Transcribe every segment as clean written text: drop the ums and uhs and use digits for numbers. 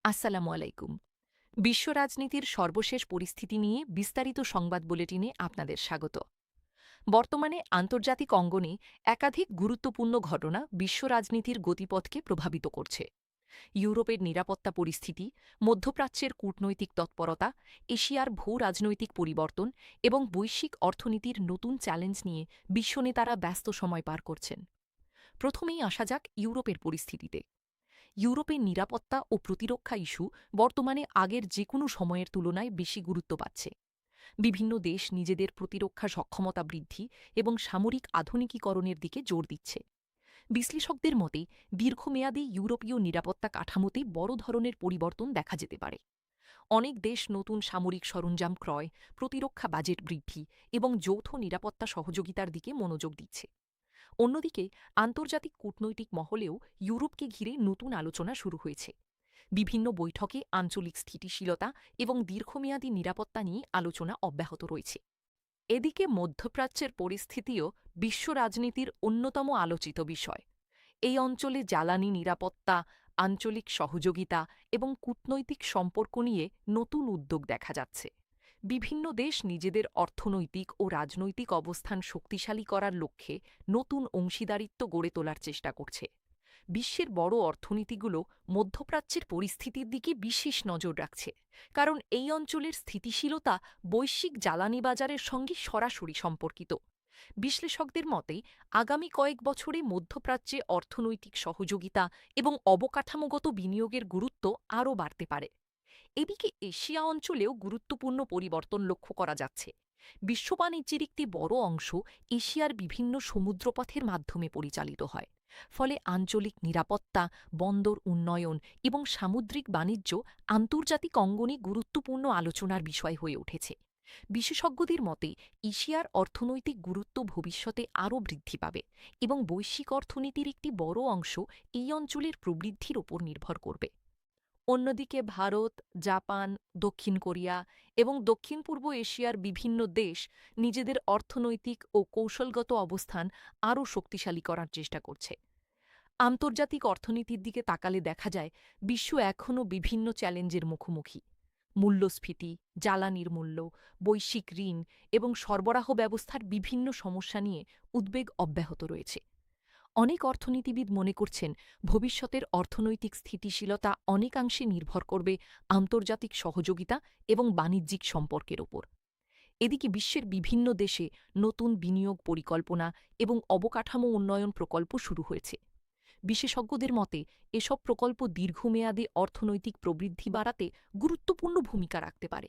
আসসালামু আলাইকুম। বিশ্ব রাজনীতির সর্বশেষ পরিস্থিতি নিয়ে বিস্তারিত সংবাদ বুলেটিনে আপনাদের স্বাগত। বর্তমানে আন্তর্জাতিক অঙ্গনে একাধিক গুরুত্বপূর্ণ ঘটনা বিশ্ব রাজনীতির গতিপথকে প্রভাবিত করছে। ইউরোপের নিরাপত্তা পরিস্থিতি, মধ্যপ্রাচ্যের কূটনৈতিক তৎপরতা, এশিয়ার ভূ রাজনৈতিক পরিবর্তন এবং বৈশ্বিক অর্থনীতির নতুন চ্যালেঞ্জ নিয়ে বিশ্বনেতারা ব্যস্ত সময় পার করছেন। প্রথমেই আসা যাক ইউরোপের পরিস্থিতিতে। ইউরোপের নিরাপত্তা ও প্রতিরক্ষা ইস্যু বর্তমানে আগের যে কোনো সময়ের তুলনায় বেশি গুরুত্ব পাচ্ছে। বিভিন্ন দেশ নিজেদের প্রতিরক্ষা সক্ষমতা বৃদ্ধি এবং সামরিক আধুনিকীকরণের দিকে জোর দিচ্ছে। বিশ্লেষকদের মতে দীর্ঘমেয়াদী ইউরোপীয় নিরাপত্তা কাঠামোতে বড় ধরনের পরিবর্তন দেখা যেতে পারে। অনেক দেশ নতুন সামরিক সরঞ্জাম ক্রয়, প্রতিরক্ষা বাজেট বৃদ্ধি এবং যৌথ নিরাপত্তা সহযোগিতার দিকে মনোযোগ দিচ্ছে। অন্যদিকে আন্তর্জাতিক কূটনৈতিক মহলেও ইউরোপকে ঘিরে নতুন আলোচনা শুরু হয়েছে। বিভিন্ন বৈঠকে আঞ্চলিক স্থিতিশীলতা এবং দীর্ঘমেয়াদী নিরাপত্তা নিয়ে আলোচনা অব্যাহত রয়েছে। এদিকে মধ্যপ্রাচ্যের পরিস্থিতিও বিশ্ব রাজনীতির অন্যতম আলোচিত বিষয়। এই অঞ্চলে জ্বালানি নিরাপত্তা, আঞ্চলিক সহযোগিতা এবং কূটনৈতিক সম্পর্ক নিয়ে নতুন উদ্যোগ দেখা যাচ্ছে। বিভিন্ন দেশ নিজেদের অর্থনৈতিক ও রাজনৈতিক অবস্থান শক্তিশালী করার লক্ষ্যে নতুন অংশীদারিত্ব গড়ে তোলার চেষ্টা করছে। বিশ্বের বড় অর্থনীতিগুলো মধ্যপ্রাচ্যের পরিস্থিতির দিকে বিশেষ নজর রাখছে, কারণ এই অঞ্চলের স্থিতিশীলতা বৈশ্বিক জ্বালানি বাজারের সঙ্গে সরাসরি সম্পর্কিত। বিশ্লেষকদের মতে আগামী কয়েক বছরে মধ্যপ্রাচ্যে অর্থনৈতিক সহযোগিতা এবং অবকাঠামোগত বিনিয়োগের গুরুত্ব আরও বাড়তে পারে। এদিকে এশিয়া অঞ্চলেও গুরুত্বপূর্ণ পরিবর্তন লক্ষ্য করা যাচ্ছে। বিশ্ব বাণিজ্যের একটি বড় অংশ এশিয়ার বিভিন্ন সমুদ্রপথের মাধ্যমে পরিচালিত হয়। ফলে আঞ্চলিক নিরাপত্তা, বন্দর উন্নয়ন এবং সামুদ্রিক বাণিজ্য আন্তর্জাতিক অঙ্গনে গুরুত্বপূর্ণ আলোচনার বিষয় হয়ে উঠেছে। বিশেষজ্ঞদের মতে এশিয়ার অর্থনৈতিক গুরুত্ব ভবিষ্যতে আরও বৃদ্ধি পাবে এবং বৈশ্বিক অর্থনীতির একটি বড় অংশ এই অঞ্চলের প্রবৃদ্ধির ওপর নির্ভর করবে। অন্যদিকে ভারত, জাপান, দক্ষিণ কোরিয়া এবং দক্ষিণ পূর্ব এশিয়ার বিভিন্ন দেশ নিজেদের অর্থনৈতিক ও কৌশলগত অবস্থান আরও শক্তিশালী করার চেষ্টা করছে। আন্তর্জাতিক অর্থনীতির দিকে তাকালে দেখা যায় বিশ্ব এখনও বিভিন্ন চ্যালেঞ্জের মুখোমুখি। মূল্যস্ফীতি, জ্বালানির মূল্য, বৈশ্বিক ঋণ এবং সরবরাহ ব্যবস্থার বিভিন্ন সমস্যা নিয়ে উদ্বেগ অব্যাহত রয়েছে। অনেক অর্থনীতিবিদ মনে করছেন ভবিষ্যতের অর্থনৈতিক স্থিতিশীলতা অনেকাংশে নির্ভর করবে আন্তর্জাতিক সহযোগিতা এবং বাণিজ্যিক সম্পর্কের ওপর। এদিকে বিশ্বের বিভিন্ন দেশে নতুন বিনিয়োগ পরিকল্পনা এবং অবকাঠামো উন্নয়ন প্রকল্প শুরু হয়েছে। বিশেষজ্ঞদের মতে এসব প্রকল্প দীর্ঘমেয়াদে অর্থনৈতিক প্রবৃদ্ধি বাড়াতে গুরুত্বপূর্ণ ভূমিকা রাখতে পারে।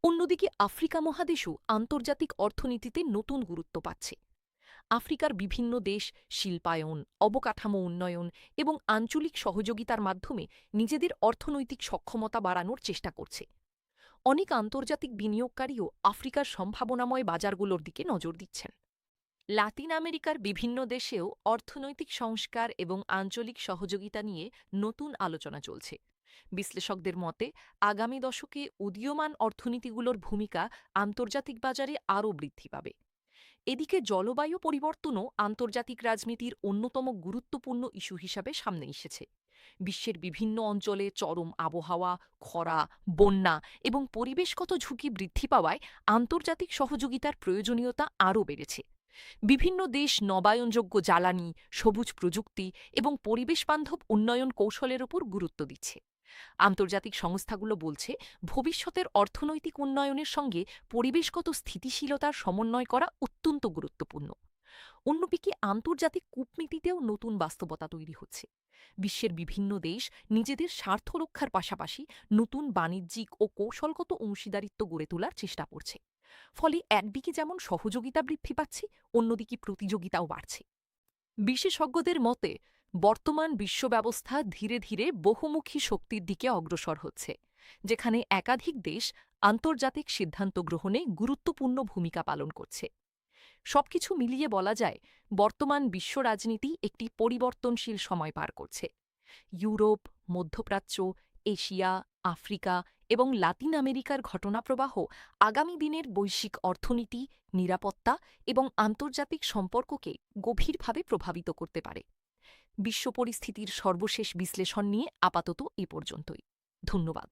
অন্যদিকে আফ্রিকা মহাদেশও আন্তর্জাতিক অর্থনীতিতে নতুন গুরুত্ব পাচ্ছে। আফ্রিকার বিভিন্ন দেশ শিল্পায়ন, অবকাঠামো উন্নয়ন এবং আঞ্চলিক সহযোগিতার মাধ্যমে নিজেদের অর্থনৈতিক সক্ষমতা বাড়ানোর চেষ্টা করছে। অনেক আন্তর্জাতিক বিনিয়োগকারীও আফ্রিকার সম্ভাবনাময় বাজারগুলোর দিকে নজর দিচ্ছেন। লাতিন আমেরিকার বিভিন্ন দেশেও অর্থনৈতিক সংস্কার এবং আঞ্চলিক সহযোগিতা নিয়ে নতুন আলোচনা চলছে। বিশ্লেষকদের মতে আগামী দশকে উদীয়মান অর্থনীতিগুলোর ভূমিকা আন্তর্জাতিক বাজারে আরও বৃদ্ধি পাবে। এদিকে জলবায়ু পরিবর্তনও আন্তর্জাতিক রাজনীতির অন্যতম গুরুত্বপূর্ণ ইস্যু হিসাবে সামনে এসেছে। বিশ্বের বিভিন্ন অঞ্চলে চরম আবহাওয়া, খরা, বন্যা এবং পরিবেশগত ঝুঁকি বৃদ্ধি পাওয়ায় আন্তর্জাতিক সহযোগিতার প্রয়োজনীয়তা আরও বেড়েছে। বিভিন্ন দেশ নবায়নযোগ্য জ্বালানি, সবুজ প্রযুক্তি এবং পরিবেশবান্ধব উন্নয়ন কৌশলের উপর গুরুত্ব দিচ্ছে। আন্তর্জাতিক সংস্থাগুলো বলছে ভবিষ্যতের অর্থনৈতিক উন্নয়নের সঙ্গে পরিবেশগত স্থিতিশীলতার সমন্বয় করা অত্যন্ত গুরুত্বপূর্ণ। অন্যদিকে আন্তর্জাতিক কূটনীতিতেও নতুন বাস্তবতা তৈরি হচ্ছে। বিশ্বের বিভিন্ন দেশ নিজেদের স্বার্থ রক্ষার পাশাপাশি নতুন বাণিজ্যিক ও কৌশলগত অংশীদারিত্ব গড়ে তোলার চেষ্টা করছে। ফলে একদিকে যেমন সহযোগিতা বৃদ্ধি পাচ্ছে, অন্যদিকে প্রতিযোগিতাও বাড়ছে। বিশেষজ্ঞদের মতে বর্তমান বিশ্ব ব্যবস্থা ধীরে ধীরে বহুমুখী শক্তির দিকে অগ্রসর হচ্ছে, যেখানে একাধিক দেশ আন্তর্জাতিক সিদ্ধান্ত গ্রহণে গুরুত্বপূর্ণ ভূমিকা পালন করছে। সবকিছু মিলিয়ে বলা যায় বর্তমান বিশ্ব রাজনীতি একটি পরিবর্তনশীল সময় পার করছে। ইউরোপ, মধ্যপ্রাচ্য, এশিয়া, আফ্রিকা এবং লাতিন আমেরিকার ঘটনাপ্রবাহ আগামী দিনের বৈশ্বিক অর্থনীতি, নিরাপত্তা এবং আন্তর্জাতিক সম্পর্ককে গভীরভাবে প্রভাবিত করতে পারে। বিশ্ব পরিস্থিতির সর্বশেষ বিশ্লেষণ নিয়ে আপাতত এ পর্যন্তই। ধন্যবাদ।